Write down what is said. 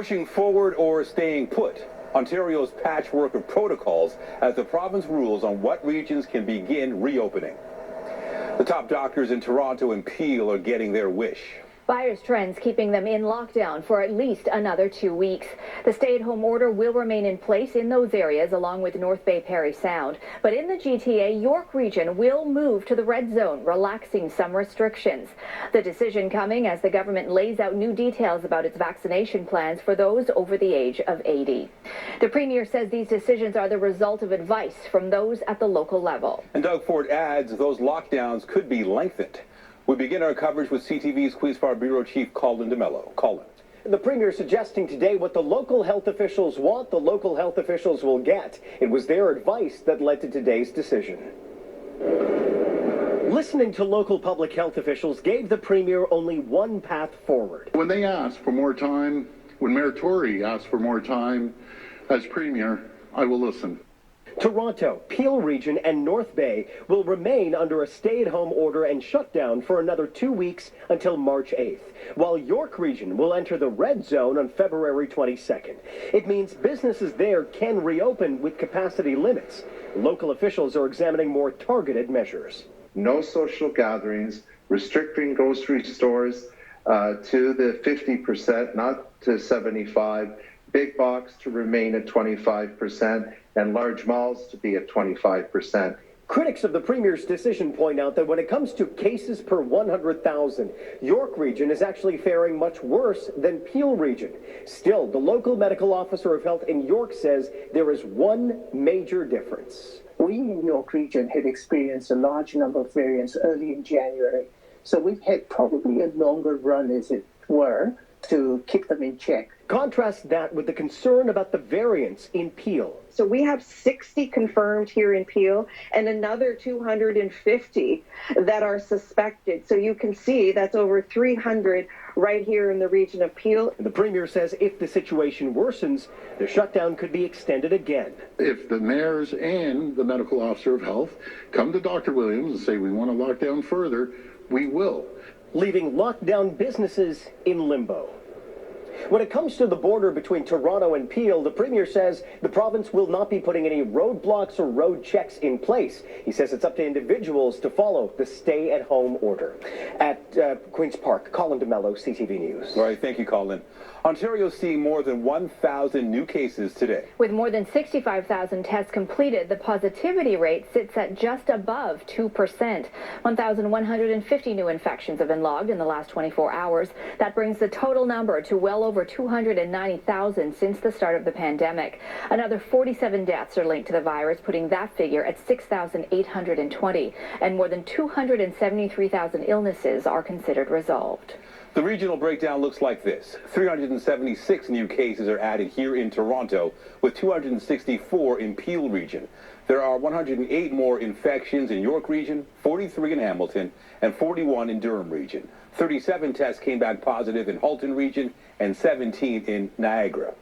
Pushing forward or staying put? Ontario's patchwork of protocols as the province rules on what regions can begin reopening. The top doctors in Toronto and Peel are getting their wish. Virus trends keeping them in lockdown for at least another 2 weeks. The stay-at-home order will remain in place in those areas along with North Bay Parry Sound. But in the GTA, York region will move to the red zone, relaxing some restrictions. The decision coming as the government lays out new details about its vaccination plans for those over the age of 80. The Premier says these decisions are the result of advice from those at the local level. And Doug Ford adds those lockdowns could be lengthened. We begin our coverage with CTV's Queensfar Bureau Chief Colin DeMello. Colin. The Premier suggesting today what the local health officials want, the local health officials will get. It was their advice that led to today's decision. Listening to local public health officials gave the Premier only one path forward. When they asked for more time, when Mayor Tory asked for more time as Premier, I will listen. Toronto, Peel Region, and North Bay will remain under a stay-at-home order and shutdown for another 2 weeks until March 8th, while York Region will enter the red zone on February 22nd. It means businesses there can reopen with capacity limits. Local officials are examining more targeted measures. No social gatherings, restricting grocery stores to the 50%, not to 75%, big box to remain at 25%, and large malls to be at 25%. Critics of the Premier's decision point out that when it comes to cases per 100,000, York Region is actually faring much worse than Peel Region. Still, the local medical officer of health in York says there is one major difference. We in York Region had experienced a large number of variants early in January, so we've had probably a longer run, as it were, to keep them in check. Contrast that with the concern about the variants in Peel. So we have 60 confirmed here in Peel and another 250 that are suspected. So you can see that's over 300 right here in the region of Peel. The Premier says if the situation worsens, the shutdown could be extended again. If the mayors and the medical officer of health come to Dr. Williams and say we want to lock down further, we will. Leaving lockdown businesses in limbo. When it comes to the border between Toronto and Peel, the Premier says the province will not be putting any roadblocks or road checks in place. He says it's up to individuals to follow the stay-at-home order. At Queen's Park, Colin DeMello, CTV News. All right, thank you, Colin. Ontario is seeing more than 1,000 new cases today. With more than 65,000 tests completed, the positivity rate sits at just above 2%. 1,150 new infections have been logged in the last 24 hours. That brings the total number to well over 290,000 since the start of the pandemic. Another 47 deaths are linked to the virus, putting that figure at 6,820. And more than 273,000 illnesses are considered resolved. The regional breakdown looks like this. 376 new cases are added here in Toronto, with 264 in Peel Region. There are 108 more infections in York Region, 43 in Hamilton, and 41 in Durham Region. 37 tests came back positive in Halton Region and 17 in Niagara.